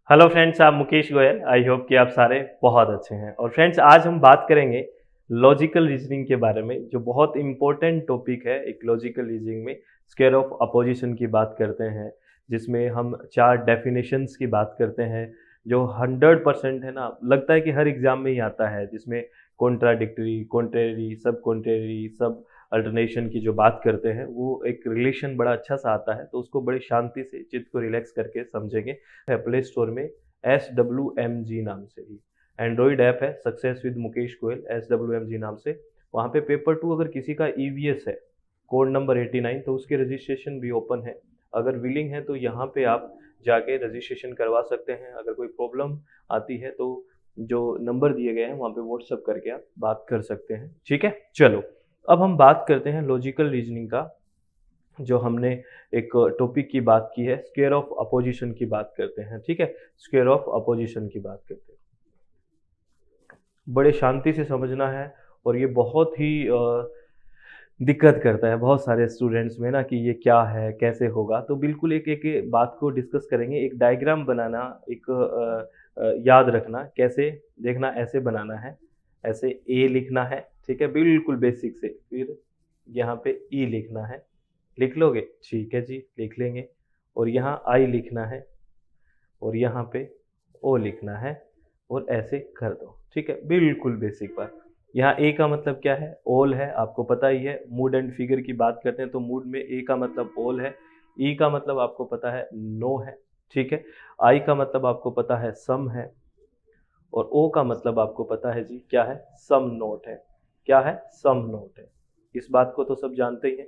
Hello friends, आप Mukesh Goyal. I hope कि आप सारे बहुत अच्छे हैं। और फ्रेंड्स, आज हम बात करेंगे लॉजिकल रीजनिंग के बारे में, जो बहुत इंपॉर्टेंट टॉपिक है। एक लॉजिकल रीजनिंग में स्क्वायर ऑफ अपोजिशन की बात करते हैं, जिसमें हम चार डेफिनेशंस की बात करते हैं, जो 100% है ना, लगता है कि हर एग्जाम में ही आता है, जिसमें कॉन्ट्राडिक्टरी, कॉन्ट्रेरी, सब अल्टरनेशन की जो बात करते हैं, वो एक रिलेशन बड़ा अच्छा सा आता है। तो उसको बड़ी शांति से, चित्त को रिलैक्स करके समझेंगे। है प्ले स्टोर में SWMG नाम से ही एंड्रॉइड ऐप है, success with Mukesh Goyal, SWMG नाम से। वहाँ पे पेपर 2 अगर किसी का EVS है, कोड नंबर 89, तो उसके रजिस्ट्रेशन भी ओपन है। अगर विलिंग है तो यहाँ पे आप जाके रजिस्ट्रेशन करवा सकते हैं। अगर कोई प्रॉब्लम आती है तो जो नंबर दिए गए हैं वहाँ पे व्हाट्सअप करके आप बात कर सकते हैं। ठीक है, चलो अब हम बात करते हैं लॉजिकल रीजनिंग का। जो हमने एक टॉपिक की बात की है, स्क्वायर ऑफ अपोजिशन की बात करते हैं। ठीक है, स्क्वायर ऑफ अपोजिशन की बात करते हैं। बड़े शांति से समझना है। और ये बहुत ही दिक्कत करता है बहुत सारे स्टूडेंट्स में ना, कि ये क्या है, कैसे होगा। तो बिल्कुल एक एक बात को डिस्कस करेंगे। एक डायग्राम बनाना, एक याद रखना कैसे। देखना, ऐसे बनाना है, ऐसे ए लिखना है। ठीक है, बिल्कुल बेसिक से। फिर यहाँ पे ई लिखना है। लिख लोगे? ठीक है जी, लिख लेंगे। और यहाँ आई लिखना है, और यहाँ पे ओ लिखना है, और ऐसे कर दो। ठीक है, बिल्कुल बेसिक बात। यहाँ ए का मतलब क्या है? ऑल है, आपको पता ही है। मूड एंड फिगर की बात करते हैं तो मूड में ए का मतलब ऑल है। ई का मतलब आपको पता है नो है। ठीक है, आई का मतलब आपको पता है सम है। और ओ का मतलब आपको पता है जी क्या है? सम नोट है। क्या है? सम नोट है। इस बात को तो सब जानते ही हैं।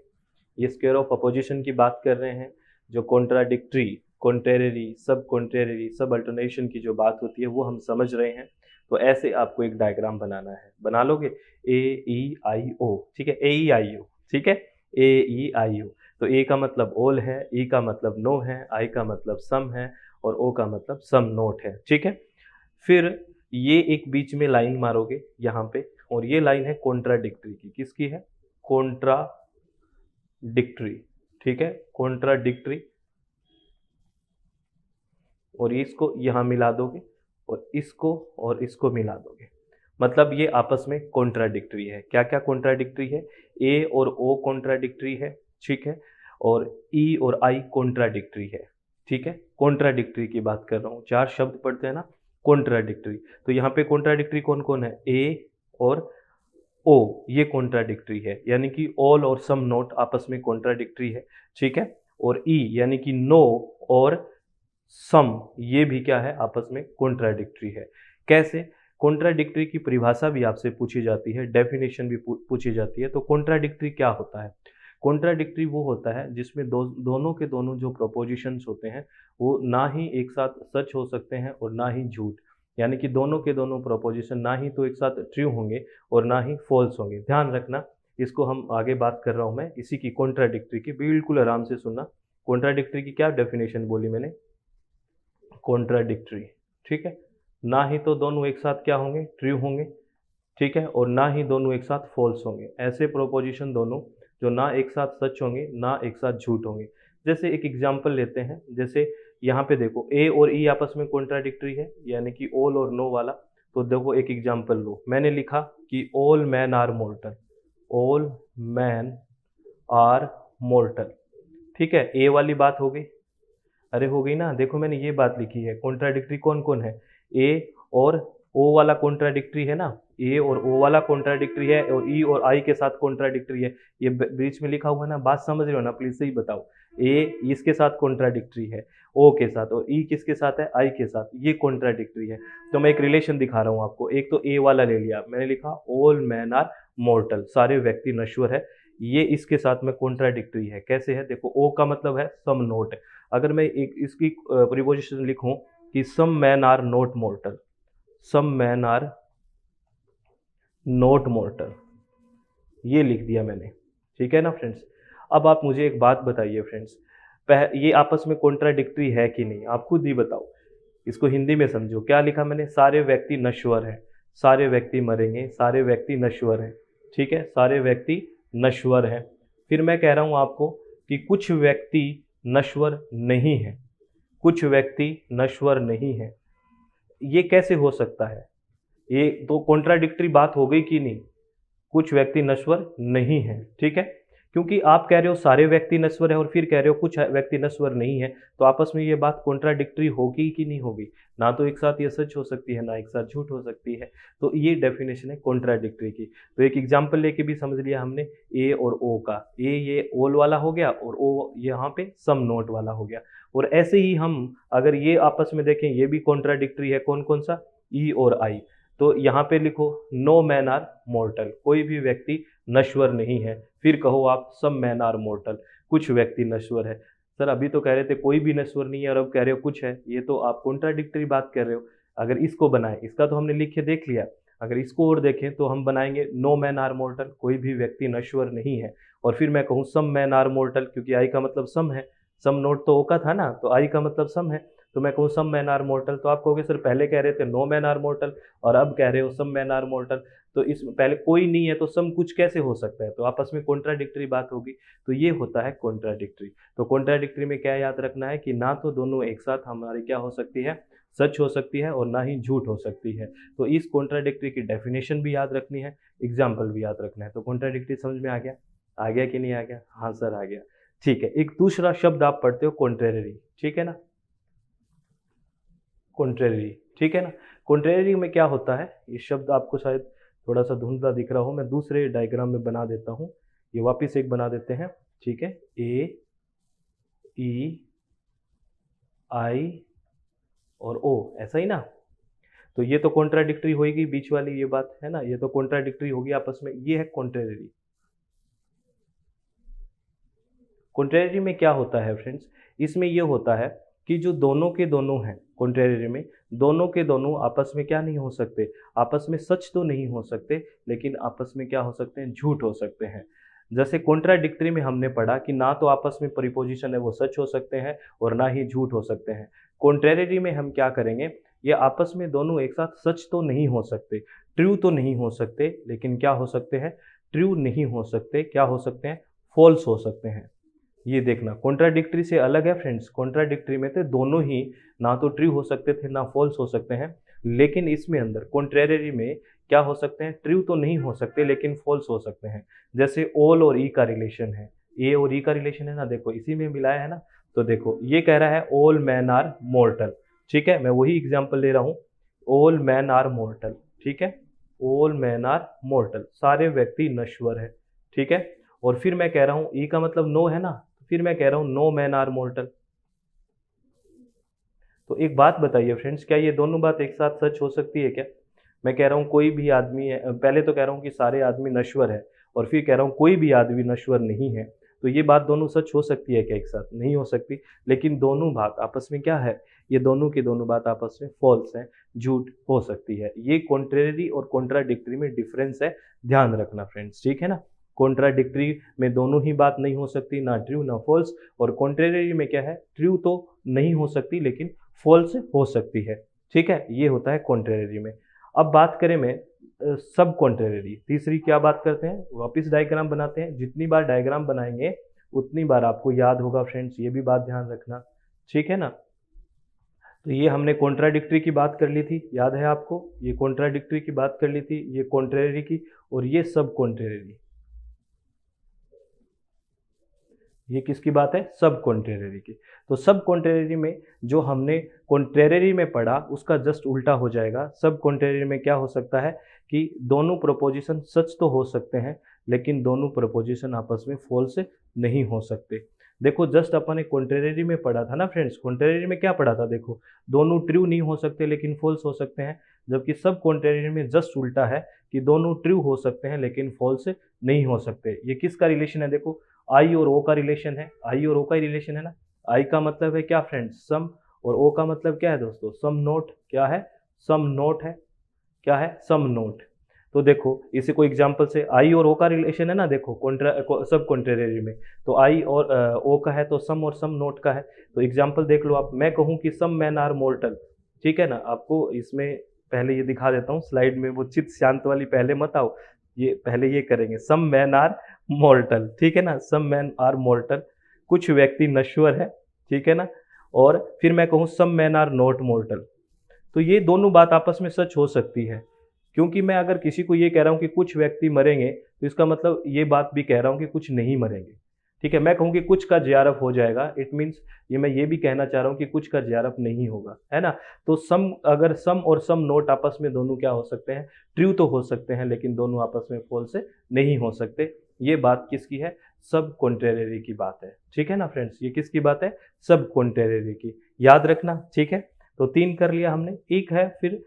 ये स्क्वायर ऑफ अपोजिशन की बात कर रहे हैं। जो कॉन्ट्राडिक्टरी, कॉन्ट्रेरी, सब अल्टरनेशन की जो बात होती है वो हम समझ रहे हैं। तो ऐसे आपको एक डायग्राम बनाना है। बना लोगे? AEIO। ठीक है, AEIO। ठीक है, AEIO। तो ए का मतलब ऑल है, ई का मतलब नो है, आई का मतलब सम है, और ओ का मतलब सम नोट है। ठीक है, फिर ये एक बीच में लाइन मारोगे यहाँ पे, और ये लाइन है कॉन्ट्राडिक्टरी की। किसकी है? कॉन्ट्राडिक्टरी। ठीक है, कॉन्ट्राडिक्टरी। और इसको यहाँ मिला दोगे, और इसको मिला दोगे। मतलब ये आपस में कॉन्ट्राडिक्टरी है। क्या क्या कॉन्ट्राडिक्टरी है? ए और ओ कॉन्ट्राडिक्टरी है। ठीक है, और ई और आई कॉन्ट्राडिक्टरी है। ठीक है, कॉन्ट्राडिक्टरी की बात कर रहा हूँ। चार शब्द पढ़ते हैं ना, कॉन्ट्राडिक्टरी। तो यहाँ पे कॉन्ट्राडिक्टरी कौन कौन है? ए और ओ, ये कॉन्ट्राडिक्टरी है, यानी कि ऑल और सम नोट आपस में कॉन्ट्राडिक्टरी है। ठीक है, और ई यानी कि नो और सम, ये भी क्या है? आपस में कॉन्ट्राडिक्टरी है। कैसे? कॉन्ट्राडिक्टरी की परिभाषा भी आपसे पूछी जाती है, डेफिनेशन भी पूछी जाती है। तो कॉन्ट्राडिक्टरी क्या होता है? कॉन्ट्राडिक्टरी वो होता है जिसमें दोनों के दोनों जो प्रोपोजिशंस होते हैं, वो ना ही एक साथ सच हो सकते हैं और ना ही झूठ। यानी कि दोनों के दोनों प्रोपोजिशन ना ही तो एक साथ ट्रू होंगे और ना ही फॉल्स होंगे। ध्यान रखना, इसको हम आगे बात कर रहा हूँ मैं इसी की, कॉन्ट्राडिक्टरी की। बिल्कुल आराम से सुनना। कॉन्ट्राडिक्टरी की क्या डेफिनेशन बोली मैंने? कॉन्ट्राडिक्टरी। ठीक है, ना ही तो दोनों एक साथ क्या होंगे? ट्रू होंगे। ठीक है, और ना ही दोनों एक साथ फॉल्स होंगे। ऐसे प्रोपोजिशन दोनों जो ना एक साथ सच होंगे ना एक साथ झूठ होंगे। जैसे एक एग्जांपल लेते हैं। जैसे यहाँ पे देखो, ए और ई आपस में कॉन्ट्राडिक्टरी है, यानी कि ऑल और नो वाला। तो देखो एक एग्जांपल लो, मैंने लिखा कि all man are mortal. All man are mortal. ठीक है, ए वाली बात हो गई। अरे हो गई ना, देखो मैंने ये बात लिखी है। कॉन्ट्राडिक्टरी कौन कौन है? ए और ओ वाला कॉन्ट्राडिक्टरी है ना, ए और ओ वाला कॉन्ट्राडिक्टरी है, और ई और आई के साथ कॉन्ट्राडिक्टरी है। ये बीच में लिखा हुआ है ना, बात समझ रहे हो ना? प्लीज सही बताओ। ए इसके साथ कॉन्ट्राडिक्टरी है, ओ के साथ, और ई किसके साथ है? आई के साथ। ये कॉन्ट्राडिक्टरी है। तो मैं एक रिलेशन दिखा रहा हूँ आपको। एक तो ए वाला ले लिया, मैंने लिखा ऑल मैन आर मॉर्टल, सारे व्यक्ति नश्वर है। ये इसके साथ में कॉन्ट्राडिक्टरी है। कैसे है? देखो, ओ का मतलब है सम नोट। अगर मैं एक इसकी प्रीपोजिशन लिखूं कि some man are not mortal, some man are not mortal, ये लिख दिया मैंने। ठीक है ना फ्रेंड्स? अब आप मुझे एक बात बताइए फ्रेंड्स, ये आपस में कॉन्ट्राडिक्टरी है कि नहीं? आप खुद ही बताओ। इसको हिंदी में समझो। क्या लिखा मैंने? सारे व्यक्ति नश्वर हैं, सारे व्यक्ति मरेंगे, सारे व्यक्ति नश्वर हैं। ठीक है, सारे व्यक्ति नश्वर हैं। फिर मैं कह रहा हूं आपको कि कुछ व्यक्ति नश्वर नहीं है। कुछ व्यक्ति नश्वर नहीं है। ये कैसे हो सकता है? ये तो कॉन्ट्राडिक्टरी बात हो गई कि नहीं? कुछ व्यक्ति नश्वर नहीं है, ठीक है? क्योंकि आप कह रहे हो सारे व्यक्ति नश्वर है और फिर कह रहे हो कुछ व्यक्ति नश्वर नहीं है, तो आपस में ये बात कॉन्ट्राडिक्टरी होगी कि नहीं होगी? ना तो एक साथ ये सच हो सकती है, ना एक साथ झूठ हो सकती है। तो ये डेफिनेशन है कॉन्ट्राडिक्टरी की। तो एक एग्जांपल लेके भी समझ लिया हमने ए और ओ का। ए ये ऑल वाला हो गया और ओ यहाँ पे सम नोट वाला हो गया। और ऐसे ही हम अगर ये आपस में देखें, ये भी कॉन्ट्राडिक्टरी है। कौन कौन सा? ई और आई। तो यहाँ पे लिखो नो मैन आर मॉर्टल, कोई भी व्यक्ति नश्वर नहीं है। फिर कहो आप सम मैन आर मॉर्टल, कुछ व्यक्ति नश्वर है। सर अभी तो कह रहे थे कोई भी नश्वर नहीं है और अब कह रहे हो कुछ है, ये तो आप कॉन्ट्राडिक्टरी बात कर रहे हो। अगर इसको बनाएं, इसका तो हमने लिख के देख लिया, अगर इसको और देखें तो हम बनाएंगे नो मैन आर मॉर्टल, कोई भी व्यक्ति नश्वर नहीं है। और फिर मैं कहूँ सम मैन आर मॉर्टल, क्योंकि आई का मतलब सम है, सम नोट तो ओ का था ना, तो आई का मतलब सम है। तो मैं कहूँ सम मैन आर मॉर्टल, तो आप कहोगे सर पहले कह रहे थे नो मैन आर मॉर्टल और अब कह रहे हो सम मैन आर मॉर्टल, तो इस पहले कोई नहीं है तो सम कुछ कैसे हो सकता है? तो आपस में कॉन्ट्राडिक्टरी बात होगी। तो ये होता है कॉन्ट्राडिक्टरी। तो कॉन्ट्राडिक्टरी में क्या याद रखना है कि ना तो दोनों एक साथ हमारी क्या हो सकती है, सच हो सकती है, और ना ही झूठ हो सकती है। तो इस कॉन्ट्राडिक्टरी की डेफिनेशन भी याद रखनी है, एग्जाम्पल भी याद रखना है। तो कॉन्ट्राडिक्टरी समझ में आ गया? आ गया कि नहीं आ गया? हाँ सर आ गया। ठीक है, एक दूसरा शब्द आप पढ़ते हो कॉन्ट्रेरी, ठीक है ना? कॉन्ट्रेरी, ठीक है ना? कॉन्ट्रेरी में क्या होता है? ये शब्द आपको शायद थोड़ा सा धुंधला दिख रहा हो, मैं दूसरे डायग्राम में बना देता हूँ। ये वापस एक बना देते हैं, ठीक है? ए ई आई और ओ, ऐसा ही ना? तो ये तो कॉन्ट्राडिक्टरी होगी, बीच वाली ये बात है ना, ये तो कॉन्ट्राडिक्टरी होगी आपस में। ये है कॉन्ट्रेरी। कॉन्ट्रेरी में क्या होता है फ्रेंड्स? इसमें ये होता है कि जो दोनों के दोनों हैं, कॉन्ट्रेरी में दोनों के दोनों आपस में क्या नहीं हो सकते, आपस में सच तो नहीं हो सकते, लेकिन आपस में क्या हो सकते हैं, झूठ हो सकते हैं। जैसे कॉन्ट्राडिक्टरी में हमने पढ़ा कि ना तो आपस में प्रीपोजिशन है वो सच हो सकते हैं और ना ही झूठ हो सकते हैं। कॉन्ट्रेरी में हम क्या करेंगे, ये आपस में दोनों एक साथ सच तो नहीं हो सकते, ट्रू तो नहीं हो सकते, लेकिन क्या हो सकते हैं, ट्रू नहीं हो सकते, क्या हो सकते हैं, फॉल्स हो सकते हैं। ये देखना कॉन्ट्राडिक्टरी से अलग है फ्रेंड्स। कॉन्ट्राडिक्टरी में थे दोनों ही ना तो ट्रू हो सकते थे ना फॉल्स हो सकते हैं, लेकिन इसमें अंदर कॉन्ट्रेरी में क्या हो सकते हैं, ट्रू तो नहीं हो सकते लेकिन फॉल्स हो सकते हैं। जैसे ऑल और ई का रिलेशन है, ए और ई का रिलेशन है ना, देखो इसी में मिलाया है ना। तो देखो ये कह रहा है ऑल मैन आर मॉर्टल, ठीक है, मैं वही एग्जाम्पल ले रहा हूँ, ऑल मैन आर मॉर्टल, ठीक है, ऑल मैन आर मॉर्टल, सारे व्यक्ति नश्वर है, ठीक है। और फिर मैं कह रहा हूँ ई का मतलब नो है ना, फिर मैं कह रहा हूं नो मैन आर मॉर्टल। तो एक बात बताइए फ्रेंड्स, क्या ये दोनों बात एक साथ सच हो सकती है क्या? मैं कह रहा हूं कोई भी आदमी है, पहले तो कह रहा हूं कि सारे आदमी नश्वर है, और फिर कह रहा हूं कोई भी आदमी नश्वर नहीं है। तो ये बात दोनों सच हो सकती है क्या एक साथ? नहीं हो सकती। लेकिन दोनों बात आपस में क्या है, ये दोनों की दोनों बात आपस में फॉल्स है, झूठ हो सकती है। ये कॉन्ट्रेरी और कॉन्ट्राडिक्टरी में डिफरेंस है, ध्यान रखना फ्रेंड्स, ठीक है ना। कॉन्ट्राडिक्टरी में दोनों ही बात नहीं हो सकती, ना ट्रू ना फॉल्स। और कॉन्ट्रेरी में क्या है, ट्रू तो नहीं हो सकती लेकिन फॉल्स हो सकती है, ठीक है। ये होता है कॉन्ट्रेरी में। अब बात करें मैं सब कॉन्ट्रेरी, तीसरी क्या बात करते हैं, वापस डायग्राम बनाते हैं। जितनी बार डायग्राम बनाएंगे उतनी बार आपको याद होगा फ्रेंड्स, ये भी बात ध्यान रखना, ठीक है ना। तो ये हमने कॉन्ट्राडिक्टरी की बात कर ली थी, याद है आपको, ये कॉन्ट्राडिक्टरी की बात कर ली थी, ये कॉन्ट्रेरी की, और ये सब कॉन्ट्रेरी। ये किसकी बात है, सब कॉन्ट्रेरी की। तो सब कॉन्ट्रेरी में जो हमने कॉन्ट्रेरी में पढ़ा उसका जस्ट उल्टा हो जाएगा। सब कॉन्ट्रेरी में क्या हो सकता है कि दोनों प्रोपोजिशन सच तो हो सकते हैं लेकिन दोनों प्रोपोजिशन आपस में फॉल्स नहीं हो सकते। देखो जस्ट अपन ने कॉन्ट्रेरी में पढ़ा था ना फ्रेंड्स, कॉन्ट्रेरी में क्या पढ़ा था, देखो दोनों ट्रू नहीं हो सकते लेकिन फॉल्स हो सकते हैं। जबकि सब कॉन्ट्रेरी में जस्ट उल्टा है कि दोनों ट्रू हो सकते हैं लेकिन फॉल्स नहीं हो सकते। ये किसका रिलेशन है, देखो आई और ओ का रिलेशन है, आई और ओ का ही रिलेशन है ना। आई का मतलब है क्या फ्रेंड्स, सम, और ओ का मतलब क्या है दोस्तों, सम नोट। क्या है, सम नोट है, क्या है, सम नोट। तो देखो इसे कोई एग्जांपल से, आई और ओ का रिलेशन है ना, देखो सब कॉन्ट्रेरी में, तो आई और ओ का है तो सम और सम नोट का है। तो एग्जांपल देख लो आप, मैं कहूँ कि सम मैन आर मॉर्टल, ठीक है ना। आपको इसमें पहले ये दिखा देता हूँ स्लाइड में, वो चित शांत वाली पहले मत आओ, ये पहले ये करेंगे, सम मैन आर मॉर्टल, ठीक है ना, सम मैन आर मॉर्टल, कुछ व्यक्ति नश्वर है, ठीक है ना। और फिर मैं कहूँ सम मैन आर नॉट मॉर्टल, तो ये दोनों बात आपस में सच हो सकती है। क्योंकि मैं अगर किसी को ये कह रहा हूँ कि कुछ व्यक्ति मरेंगे, तो इसका मतलब ये बात भी कह रहा हूँ कि कुछ नहीं मरेंगे। ठीक है, मैं कहूँ कि कुछ का जेआरएफ हो जाएगा, इट मीन्स ये मैं ये भी कहना चाह रहा हूँ कि कुछ का जेआरएफ नहीं होगा, है ना? तो सम, अगर सम और सम नोट आपस में दोनों क्या हो सकते हैं? ट्रू तो हो सकते हैं, लेकिन दोनों आपस में फॉल्स नहीं हो सकते। ये बात किसकी है? सब कॉन्ट्रेरी की बात है। ठीक है ना फ्रेंड्स, ये किसकी बात है? सब कॉन्ट्रेरी की, याद रखना। ठीक है, तो 3 कर लिया हमने। एक है फिर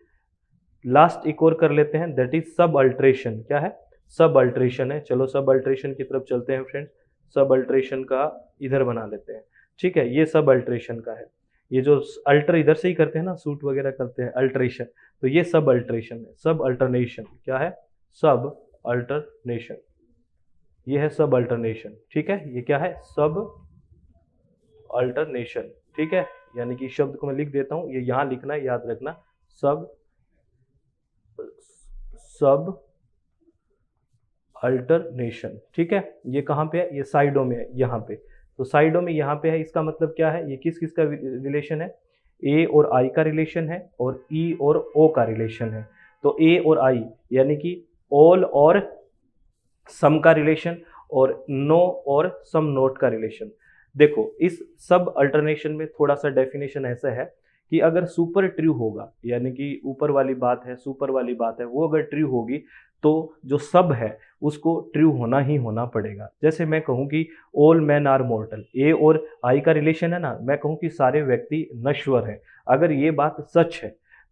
लास्ट, एक और कर लेते हैं, दैट इज सब अल्ट्रेशन। क्या है? सब अल्ट्रेशन है। चलो सब अल्ट्रेशन की तरफ चलते हैं फ्रेंड्स। सब अल्ट्रेशन का इधर बना लेते हैं। ठीक है, ये सब अल्ट्रेशन का है। ये जो अल्टर इधर से ही करते हैं ना, सूट वगैरह करते हैं, अल्ट्रेशन, तो ये सब अल्ट्रेशन है। सब अल्टरनेशन क्या है? सब अल्टरनेशन, ये है सब अल्टरनेशन। ठीक है, ये क्या है? सब अल्टरनेशन। ठीक है, यानी कि शब्द को मैं लिख देता हूं, ये यहां लिखना है, याद रखना। सब, सब अल्टरनेशन। ठीक है, ये कहाँ पे है? ये साइडों में है, यहाँ पे। तो साइडों में यहाँ पे है, इसका मतलब क्या है? ये किस किस का रिलेशन है? ए और आई का रिलेशन है, और ई और ओ का रिलेशन है। तो ए और आई यानी कि ऑल और सम का रिलेशन, और नो और सम नोट का रिलेशन। देखो, इस सब अल्टरनेशन में थोड़ा सा डेफिनेशन ऐसा है कि अगर सुपर ट्रू होगा, यानी कि ऊपर वाली बात है, सुपर वाली बात है, वो अगर ट्रू होगी, तो जो सब है उसको ट्रू होना ही होना पड़ेगा। जैसे मैं कहूँ कि ऑल मैन आर मॉर्टल, ए और आई का रिलेशन है ना, मैं कहूँ कि सारे व्यक्ति नश्वर हैं। अगर ये बात सच है,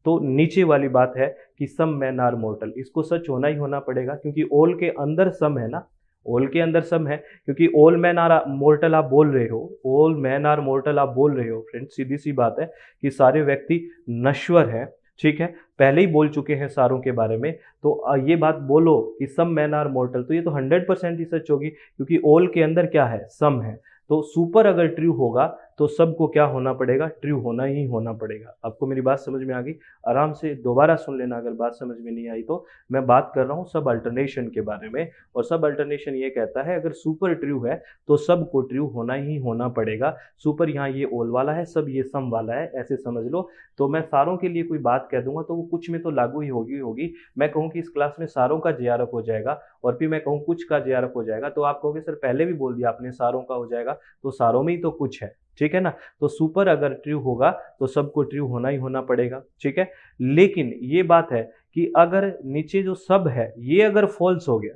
तो नीचे वाली बात है कि सम मैन आर मॉर्टल, इसको सच होना ही होना पड़ेगा, क्योंकि ऑल के अंदर सम है ना, ऑल के अंदर सम है। क्योंकि ऑल मैन आर मॉर्टल आप बोल रहे हो, ऑल मैन आर मॉर्टल आप बोल रहे हो फ्रेंड, सीधी सी बात है कि सारे व्यक्ति नश्वर हैं। ठीक है, पहले ही बोल चुके हैं सारों के बारे में। तो ये बात बोलो कि सम मैन आर मॉर्टल, तो ये तो 100% ही सच होगी, क्योंकि ऑल के अंदर क्या है? सम है। तो सुपर अगर ट्रू होगा, तो सबको क्या होना पड़ेगा? ट्रू होना ही होना पड़ेगा। आपको मेरी बात समझ में आ गई? आराम से दोबारा सुन लेना अगर बात समझ में नहीं आई तो। मैं बात कर रहा हूँ सब अल्टरनेशन के बारे में, और सब अल्टरनेशन ये कहता है अगर सुपर ट्रू है तो सबको ट्रू होना ही होना पड़ेगा। सुपर यहाँ ये ऑल वाला है, सब ये सम वाला है, ऐसे समझ लो। तो मैं सारों के लिए कोई बात कह दूंगा तो वो कुछ में तो लागू ही होगी। मैं कहूँ कि इस क्लास में सारों का जेआरएफ हो जाएगा, और फिर मैं कहूँ कुछ का जेआरएफ हो जाएगा, तो आप कहोगे सर पहले भी बोल दिया आपने सारों का हो जाएगा, तो सारों में ही तो कुछ है। ठीक है ना, तो सुपर अगर ट्रू होगा तो सबको ट्रू होना ही होना पड़ेगा। ठीक है, लेकिन ये बात है कि अगर नीचे जो सब है ये अगर फॉल्स हो गया,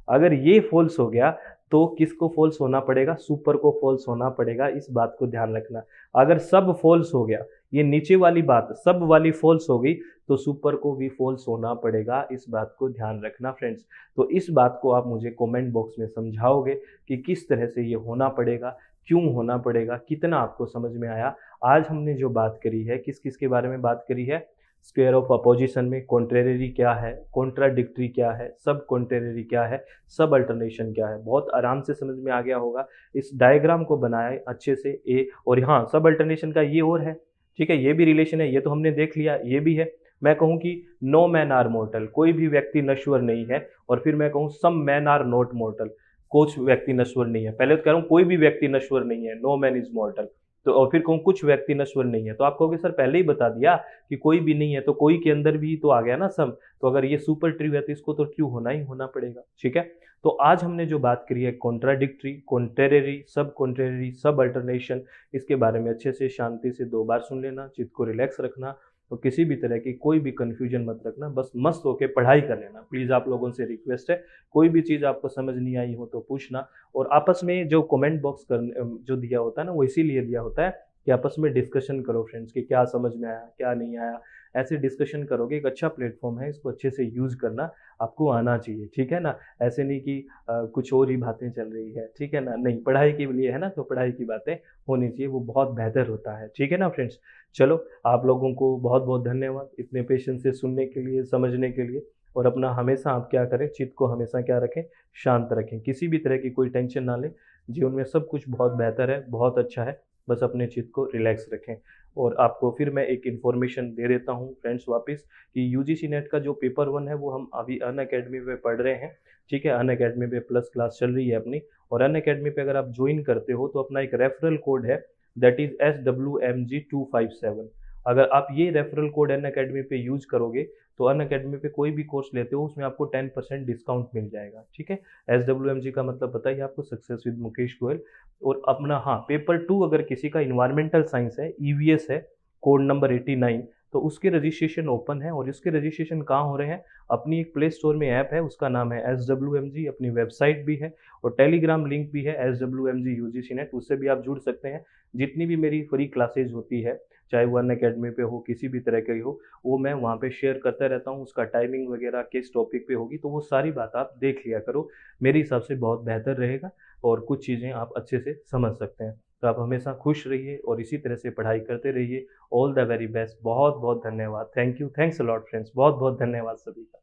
अगर ये फॉल्स हो गया, तो किसको फॉल्स होना पड़ेगा? सुपर को फॉल्स होना पड़ेगा। इस बात को ध्यान रखना। अगर सब फॉल्स हो गया, ये नीचे वाली बात सब वाली फॉल्स हो गई, तो सुपर को भी फॉल्स होना पड़ेगा। इस बात को ध्यान रखना फ्रेंड्स। तो इस बात को आप मुझे कमेंट बॉक्स में समझाओगे कि किस तरह से ये होना पड़ेगा, क्यों होना पड़ेगा, कितना आपको समझ में आया। आज हमने जो बात करी है, किस किस के बारे में बात करी है? स्क्वायर ऑफ अपोजिशन में कॉन्ट्रेरी क्या है, कॉन्ट्राडिक्टरी क्या है, सब कॉन्ट्रेरी क्या है, सब अल्टरनेशन क्या है, बहुत आराम से समझ में आ गया होगा। इस डायग्राम को बनाए अच्छे से ए, और हाँ सब अल्टरनेशन का ये और है। ठीक है, ये भी रिलेशन है, ये तो हमने देख लिया, ये भी है। मैं कहूँ कि नो मैन आर मॉर्टल, कोई भी व्यक्ति नश्वर नहीं है, और फिर मैं कहूँ सम मैन आर नॉट मॉर्टल, कुछ व्यक्ति नश्वर नहीं है। पहले तो कह रहा हूँ कोई भी व्यक्ति नश्वर नहीं है, नो मैन इज मॉर्टल। तो और फिर कहूँ कुछ व्यक्ति नश्वर नहीं है, तो आप कहोगे सर पहले ही बता दिया कि कोई भी नहीं है, तो कोई के अंदर भी तो आ गया ना सम। तो अगर ये सुपर ट्रू है तो इसको तो ट्रू होना ही होना पड़ेगा। ठीक है, तो आज हमने जो बात करी है कॉन्ट्राडिक्टरी, कॉन्ट्रेरी, सब अल्टरनेशन, इसके बारे में अच्छे से शांति से 2 बार सुन लेना, चित्त को रिलैक्स रखना, और किसी भी तरह की कोई भी कन्फ्यूजन मत रखना, बस मस्त होकर पढ़ाई कर लेना। प्लीज़ आप लोगों से रिक्वेस्ट है, कोई भी चीज़ आपको समझ नहीं आई हो तो पूछना। और आपस में जो कमेंट बॉक्स जो दिया होता है ना, वो इसीलिए दिया होता है कि आपस में डिस्कशन करो फ्रेंड्स, कि क्या समझ में आया, क्या नहीं आया। ऐसे डिस्कशन करोगे, एक अच्छा प्लेटफॉर्म है, इसको अच्छे से यूज़ करना आपको आना चाहिए। ठीक है ना, ऐसे नहीं कि कुछ और ही बातें चल रही है। ठीक है ना, नहीं, पढ़ाई के लिए है ना, तो पढ़ाई की बातें होनी चाहिए, वो बहुत बेहतर होता है। ठीक है ना फ्रेंड्स, चलो आप लोगों को बहुत बहुत धन्यवाद इतने पेशेंस से सुनने के लिए, समझने के लिए। और अपना हमेशा आप क्या करें, चित्त को हमेशा क्या रखें, शांत रखें, किसी भी तरह की कोई टेंशन ना लें। जीवन में सब कुछ बहुत बेहतर है, बहुत अच्छा है, बस अपने चित्त को रिलैक्स रखें। और आपको फिर मैं एक इन्फॉर्मेशन दे देता हूँ फ्रेंड्स वापस, कि यूजीसी नेट का जो पेपर 1 है वो हम अभी अनअकैडमी पे पढ़ रहे हैं। ठीक है, अनअकैडमी पे प्लस क्लास चल रही है अपनी, और अनअकैडमी पे अगर आप ज्वाइन करते हो तो अपना एक रेफरल कोड है दैट इज़ SWMG257। अगर आप ये रेफरल कोड अनअकैडमी पे यूज करोगे तो अनअकैडमी पे कोई भी कोर्स लेते हो उसमें आपको 10% डिस्काउंट मिल जाएगा, ठीक है। SWMG का मतलब बताइए आपको, सक्सेस विद मुकेश गोयल। और अपना हाँ, पेपर 2 अगर किसी का इन्वायरमेंटल साइंस है, ईवीएस है, कोड नंबर 89, तो उसके रजिस्ट्रेशन ओपन है। और इसके रजिस्ट्रेशन कहाँ हो रहे हैं? अपनी एक प्ले स्टोर में ऐप है, उसका नाम है SWMG, अपनी वेबसाइट भी है और टेलीग्राम लिंक भी है SWMG यूजीसी नेट, उससे भी आप जुड़ सकते हैं। जितनी भी मेरी फ्री क्लासेज होती है, चाहे वो अनअकैडमी पे हो, किसी भी तरह की हो, वो मैं वहाँ पे शेयर करता रहता हूँ। उसका टाइमिंग वगैरह किस टॉपिक पे होगी, तो वो सारी बात आप देख लिया करो। मेरे हिसाब से बहुत बेहतर रहेगा और कुछ चीज़ें आप अच्छे से समझ सकते हैं। तो आप हमेशा खुश रहिए और इसी तरह से पढ़ाई करते रहिए। All the very best. बहुत बहुत धन्यवाद। Thank you, thanks a lot friends. बहुत बहुत धन्यवाद सभी का।